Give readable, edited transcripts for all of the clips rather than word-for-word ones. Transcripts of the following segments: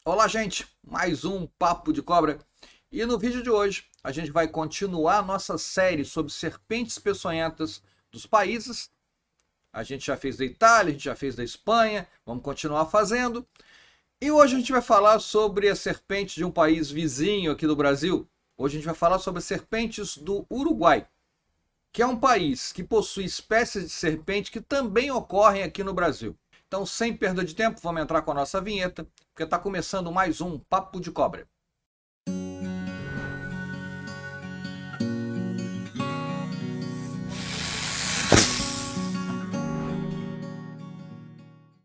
Olá, gente! Mais um Papo de Cobra. E no vídeo de hoje a gente vai continuar a nossa série sobre serpentes peçonhentas dos países. A gente já fez da Itália, a gente já fez da Espanha, vamos continuar fazendo. E hoje a gente vai falar sobre as serpentes de um país vizinho aqui do Brasil. Hoje a gente vai falar sobre as serpentes do Uruguai, que é um país que possui espécies de serpente que também ocorrem aqui no Brasil. Então, sem perda de tempo, vamos entrar com a nossa vinheta, porque está começando mais um Papo de Cobra.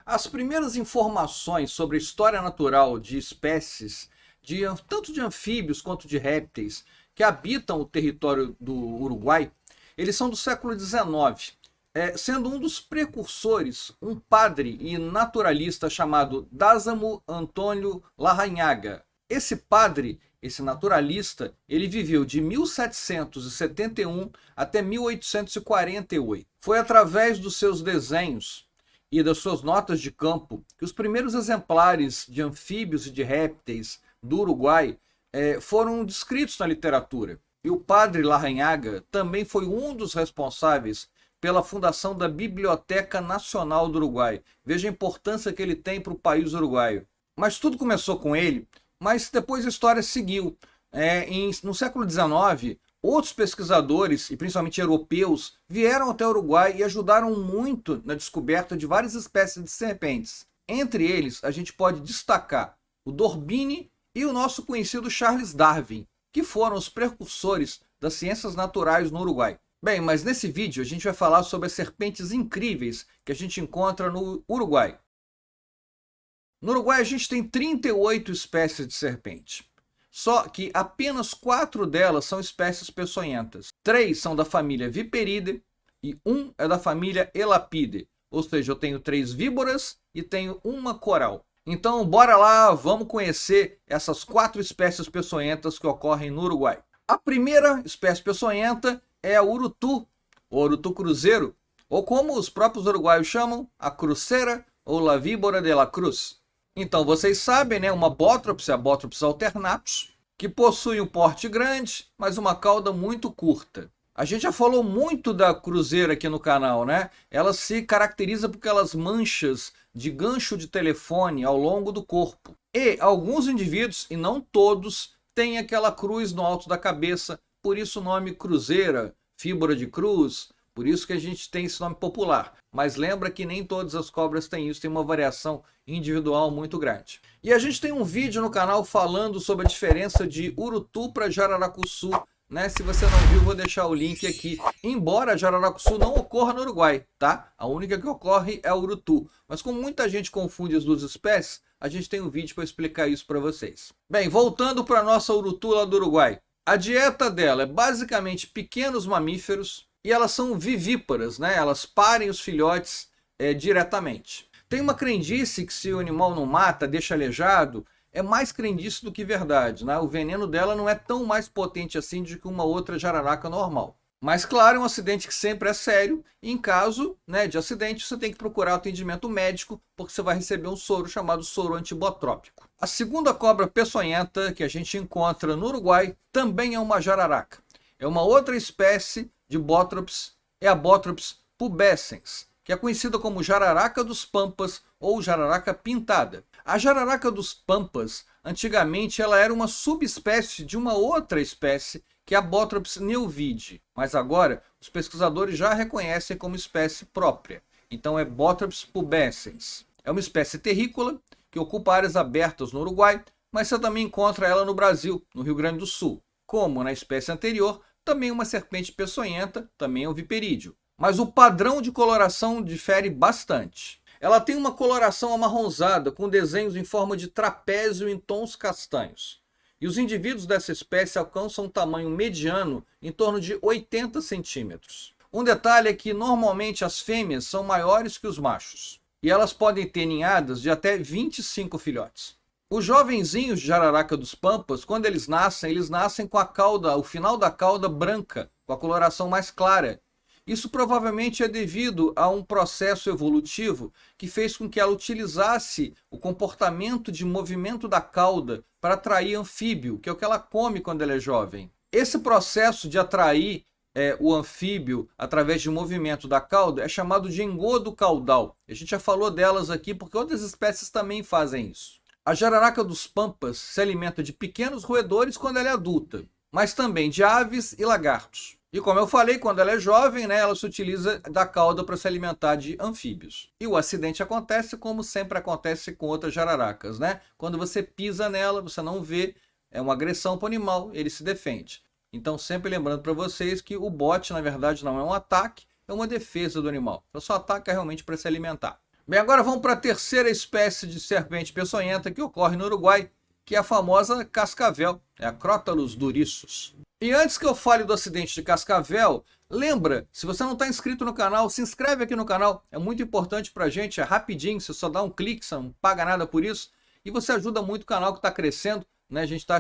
As primeiras informações sobre a história natural de espécies, tanto de anfíbios quanto de répteis, que habitam o território do Uruguai, eles são do século XIX. Sendo um dos precursores, um padre e naturalista chamado Dázamo Antônio Larrañaga. Esse padre, esse naturalista, ele viveu de 1771 até 1848. Foi através dos seus desenhos e das suas notas de campo que os primeiros exemplares de anfíbios e de répteis do Uruguai foram descritos na literatura. E o padre Larrañaga também foi um dos responsáveis pela fundação da Biblioteca Nacional do Uruguai. Veja a importância que ele tem para o país uruguaio. Mas tudo começou com ele, mas depois a história seguiu. No século XIX, outros pesquisadores, e principalmente europeus, vieram até o Uruguai e ajudaram muito na descoberta de várias espécies de serpentes. Entre eles, a gente pode destacar o D'Orbigny e o nosso conhecido Charles Darwin, que foram os precursores das ciências naturais no Uruguai. Bem, mas nesse vídeo a gente vai falar sobre as serpentes incríveis que a gente encontra no Uruguai. No Uruguai a gente tem 38 espécies de serpente. Só que apenas 4 delas são espécies peçonhentas. 3 são da família Viperidae e 1 é da família Elapidae. Ou seja, eu tenho 3 víboras e tenho uma coral. Então bora lá, vamos conhecer essas 4 espécies peçonhentas que ocorrem no Uruguai. A primeira espécie peçonhenta é a urutu, o urutu cruzeiro, ou como os próprios uruguaios chamam, a crucera ou la víbora de la cruz. Então vocês sabem, né, uma bótrops, a Bótrops alternatus, que possui um porte grande, mas uma cauda muito curta. A gente já falou muito da cruzeira aqui no canal, né? Ela se caracteriza por aquelas manchas de gancho de telefone ao longo do corpo. E alguns indivíduos, e não todos, têm aquela cruz no alto da cabeça. Por isso o nome cruzeira, fíbora de cruz, por isso que a gente tem esse nome popular. Mas lembra que nem todas as cobras têm isso, tem uma variação individual muito grande. E a gente tem um vídeo no canal falando sobre a diferença de urutu para jararacuçu, né? Se você não viu, vou deixar o link aqui. Embora a jararacuçu não ocorra no Uruguai, tá? A única que ocorre é a urutu. Mas como muita gente confunde as duas espécies, a gente tem um vídeo para explicar isso para vocês. Bem, voltando para a nossa urutu lá do Uruguai. A dieta dela é basicamente pequenos mamíferos e elas são vivíparas, né? Elas parem os filhotes diretamente. Tem uma crendice que se o animal não mata, deixa aleijado, é mais crendice do que verdade, né? O veneno dela não é tão mais potente assim do que uma outra jararaca normal. Mas claro, é um acidente que sempre é sério e em caso, né, de acidente você tem que procurar atendimento médico porque você vai receber um soro chamado soro antibotrópico. A segunda cobra peçonhenta que a gente encontra no Uruguai também é uma jararaca. É uma outra espécie de Bótrops, é a Bótrops pubescens, que é conhecida como jararaca dos pampas ou jararaca pintada. A jararaca dos pampas, antigamente ela era uma subespécie de uma outra espécie que é a Bótrops neovide, mas agora os pesquisadores já a reconhecem como espécie própria. Então é Bótrops pubescens. É uma espécie terrícola que ocupa áreas abertas no Uruguai, mas você também encontra ela no Brasil, no Rio Grande do Sul. Como na espécie anterior, também uma serpente peçonhenta, também é o viperídeo. Mas o padrão de coloração difere bastante. Ela tem uma coloração amarronzada, com desenhos em forma de trapézio em tons castanhos. E os indivíduos dessa espécie alcançam um tamanho mediano em torno de 80 centímetros. Um detalhe é que normalmente as fêmeas são maiores que os machos. E elas podem ter ninhadas de até 25 filhotes. Os jovenzinhos de jararaca dos pampas, quando eles nascem com a cauda, o final da cauda branca, com a coloração mais clara. Isso provavelmente é devido a um processo evolutivo que fez com que ela utilizasse o comportamento de movimento da cauda para atrair anfíbio, que é o que ela come quando ela é jovem. Esse processo de atrair o anfíbio através de movimento da cauda é chamado de engodo caudal. A gente já falou delas aqui porque outras espécies também fazem isso. A jararaca dos pampas se alimenta de pequenos roedores quando ela é adulta, mas também de aves e lagartos. E como eu falei, quando ela é jovem, né, ela se utiliza da cauda para se alimentar de anfíbios. E o acidente acontece como sempre acontece com outras jararacas, né? Quando você pisa nela, você não vê, é uma agressão para o animal, ele se defende. Então sempre lembrando para vocês que o bote, na verdade, não é um ataque, é uma defesa do animal. Então só ataca realmente para se alimentar. Bem, agora vamos para a terceira espécie de serpente peçonhenta que ocorre no Uruguai, que é a famosa cascavel, é a Crotalus duriçus. E antes que eu fale do acidente de cascavel, lembra, se você não está inscrito no canal, se inscreve aqui no canal, é muito importante para a gente, é rapidinho, você só dá um clique, você não paga nada por isso, e você ajuda muito o canal que está crescendo, né? A gente está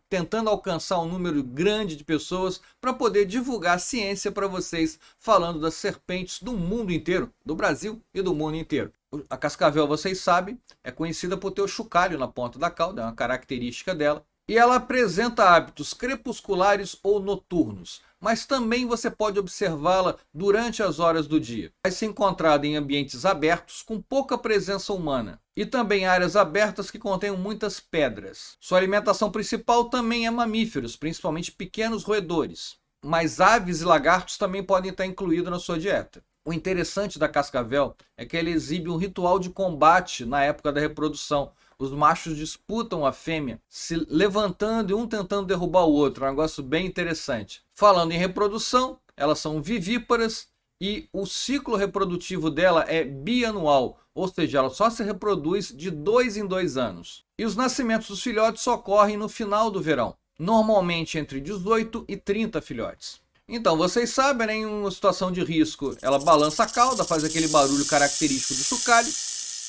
tentando alcançar um número grande de pessoas para poder divulgar ciência para vocês, falando das serpentes do mundo inteiro, do Brasil e do mundo inteiro. A cascavel, vocês sabem, é conhecida por ter o chocalho na ponta da cauda, é uma característica dela. E ela apresenta hábitos crepusculares ou noturnos, mas também você pode observá-la durante as horas do dia. Vai ser encontrada em ambientes abertos com pouca presença humana e também áreas abertas que contêm muitas pedras. Sua alimentação principal também é mamíferos, principalmente pequenos roedores, mas aves e lagartos também podem estar incluídos na sua dieta. O interessante da cascavel é que ela exibe um ritual de combate na época da reprodução. Os machos disputam a fêmea, se levantando e um tentando derrubar o outro. É um negócio bem interessante. Falando em reprodução, elas são vivíparas e o ciclo reprodutivo dela é bianual, ou seja, ela só se reproduz de 2 em 2 anos. E os nascimentos dos filhotes ocorrem no final do verão, normalmente entre 18 e 30 filhotes. Então, vocês sabem, né, em uma situação de risco, ela balança a cauda, faz aquele barulho característico do chocalho,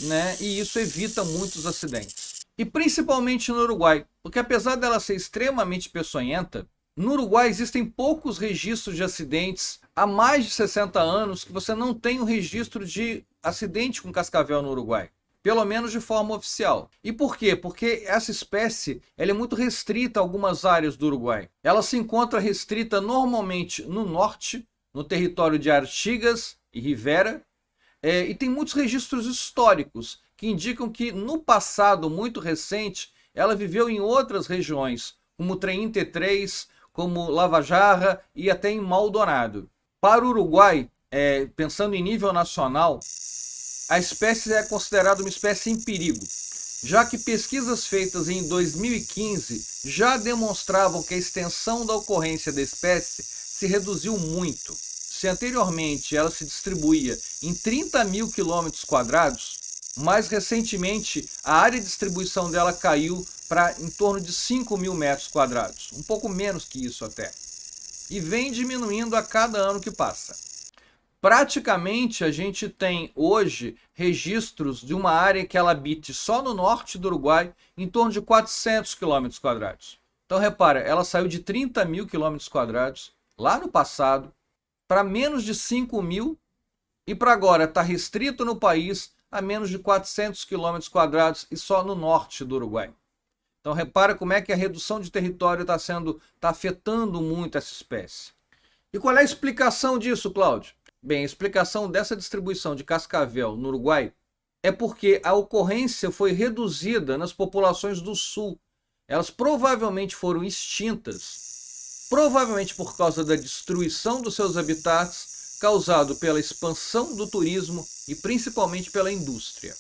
né? E isso evita muitos acidentes. E principalmente no Uruguai, porque apesar dela ser extremamente peçonhenta, no Uruguai existem poucos registros de acidentes há mais de 60 anos que você não tem um registro de acidente com cascavel no Uruguai. Pelo menos de forma oficial. E por quê? Porque essa espécie ela é muito restrita a algumas áreas do Uruguai. Ela se encontra restrita normalmente no norte, no território de Artigas e Rivera, e tem muitos registros históricos que indicam que no passado muito recente ela viveu em outras regiões, como Trem T3, como Lavajarra e até em Maldonado. Para o Uruguai, pensando em nível nacional, a espécie é considerada uma espécie em perigo, já que pesquisas feitas em 2015 já demonstravam que a extensão da ocorrência da espécie se reduziu muito. Se anteriormente ela se distribuía em 30 mil quilômetros quadrados, mais recentemente a área de distribuição dela caiu para em torno de 5 mil metros quadrados, um pouco menos que isso até, e vem diminuindo a cada ano que passa. Praticamente a gente tem hoje registros de uma área que ela habite só no norte do Uruguai em torno de 400 quilômetros quadrados. Então repara, ela saiu de 30 mil quilômetros quadrados lá no passado para menos de 5 mil e para agora está restrito no país a menos de 400 quilômetros quadrados e só no norte do Uruguai. Então repara como é que a redução de território está afetando muito essa espécie. E qual é a explicação disso, Cláudio? Bem, a explicação dessa distribuição de cascavel no Uruguai é porque a ocorrência foi reduzida nas populações do sul. Elas provavelmente foram extintas, provavelmente por causa da destruição dos seus habitats, causado pela expansão do turismo e principalmente pela indústria.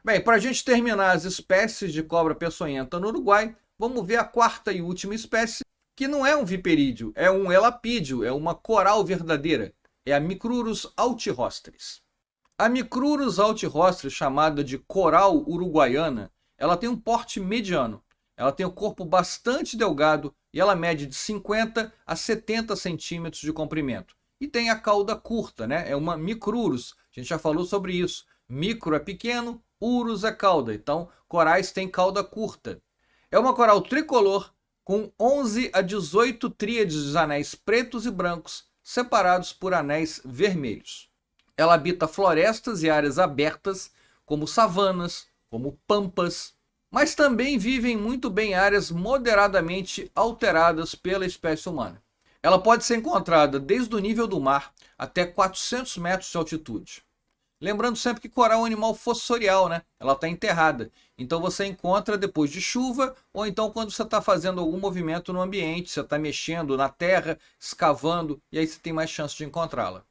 Bem, para a gente terminar as espécies de cobra peçonhenta no Uruguai, vamos ver a quarta e última espécie, que não é um viperídeo, é um elapídeo, é uma coral verdadeira. É a Micrurus altirostris. A Micrurus altirostris, chamada de coral uruguaiana, ela tem um porte mediano. Ela tem o corpo bastante delgado e ela mede de 50 a 70 centímetros de comprimento. E tem a cauda curta, né? É uma Micrurus. A gente já falou sobre isso. Micro é pequeno, urus é cauda. Então, corais têm cauda curta. É uma coral tricolor com 11 a 18 tríades de anéis pretos e brancos, separados por anéis vermelhos. Ela habita florestas e áreas abertas, como savanas, como pampas, mas também vive em muito bem áreas moderadamente alteradas pela espécie humana. Ela pode ser encontrada desde o nível do mar até 400 metros de altitude. Lembrando sempre que coral é um animal fossorial, né? Ela está enterrada. Então você encontra depois de chuva ou então quando você está fazendo algum movimento no ambiente, você está mexendo na terra, escavando, e aí você tem mais chance de encontrá-la.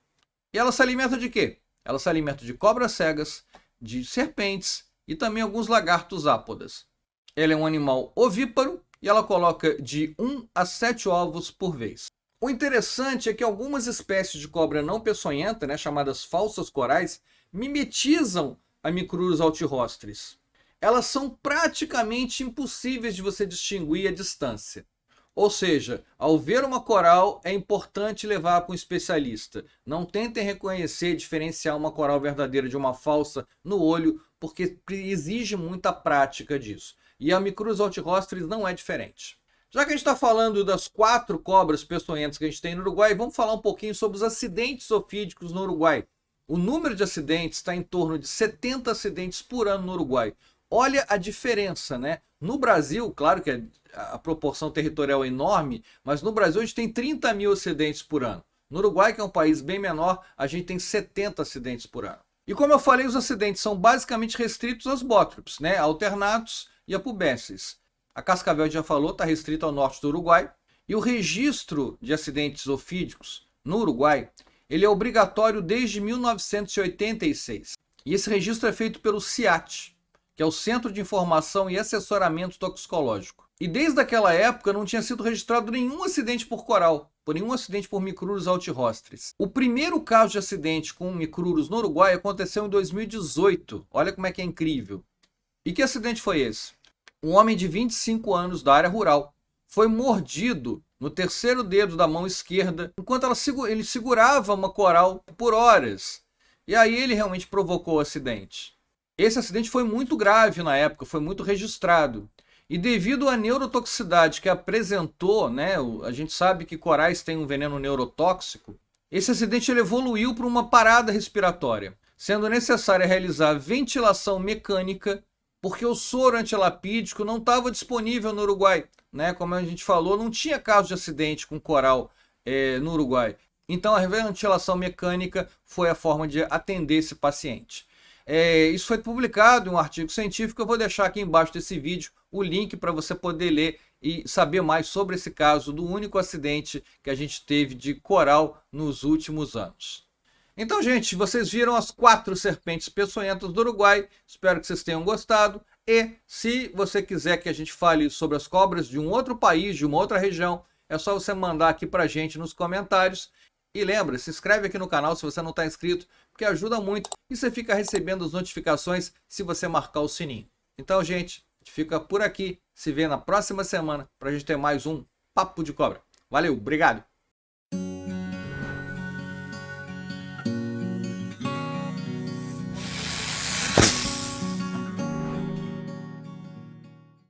E ela se alimenta de quê? Ela se alimenta de cobras cegas, de serpentes e também alguns lagartos ápodas. Ela é um animal ovíparo e ela coloca de 1 a 7 ovos por vez. O interessante é que algumas espécies de cobra não peçonhenta, né, chamadas falsas corais, mimetizam a Micrurus altirrostris. Elas são praticamente impossíveis de você distinguir à distância. Ou seja, ao ver uma coral, é importante levar para um especialista. Não tentem reconhecer e diferenciar uma coral verdadeira de uma falsa no olho, porque exige muita prática disso. E a Micrurus altirrostris não é diferente. Já que a gente está falando das 4 cobras peçonhentas que a gente tem no Uruguai, vamos falar um pouquinho sobre os acidentes ofídicos no Uruguai. O número de acidentes está em torno de 70 acidentes por ano no Uruguai. Olha a diferença, né? No Brasil, claro que a proporção territorial é enorme, mas no Brasil a gente tem 30 mil acidentes por ano. No Uruguai, que é um país bem menor, a gente tem 70 acidentes por ano. E como eu falei, os acidentes são basicamente restritos aos bótrupes, né? Alternatos e a pubescens. A cascavel, a gente já falou, está restrita ao norte do Uruguai. E o registro de acidentes ofídicos no Uruguai, ele é obrigatório desde 1986. E esse registro é feito pelo CIAT, que é o Centro de Informação e Assessoramento Toxicológico. E desde aquela época não tinha sido registrado nenhum acidente por coral, por nenhum acidente por Micrurus altirrostris. O primeiro caso de acidente com Micrurus no Uruguai aconteceu em 2018. Olha como é que é incrível. E que acidente foi esse? Um homem de 25 anos da área rural foi mordido no terceiro dedo da mão esquerda enquanto ele segurava uma coral por horas. E aí ele realmente provocou o acidente. Esse acidente foi muito grave na época, foi muito registrado. E devido à neurotoxicidade que apresentou, né, a gente sabe que corais têm um veneno neurotóxico, esse acidente ele evoluiu para uma parada respiratória, sendo necessária realizar ventilação mecânica, porque o soro antilapídico não estava disponível no Uruguai, né? Como a gente falou, não tinha caso de acidente com coral no Uruguai. Então a ventilação mecânica foi a forma de atender esse paciente. Isso foi publicado em um artigo científico, eu vou deixar aqui embaixo desse vídeo o link para você poder ler e saber mais sobre esse caso do único acidente que a gente teve de coral nos últimos anos. Então, gente, vocês viram as 4 serpentes peçonhentas do Uruguai. Espero que vocês tenham gostado. E se você quiser que a gente fale sobre as cobras de um outro país, de uma outra região, é só você mandar aqui pra gente nos comentários. E lembra, se inscreve aqui no canal se você não está inscrito, porque ajuda muito e você fica recebendo as notificações se você marcar o sininho. Então, gente, a gente fica por aqui. Se vê na próxima semana para a gente ter mais um Papo de Cobra. Valeu, obrigado!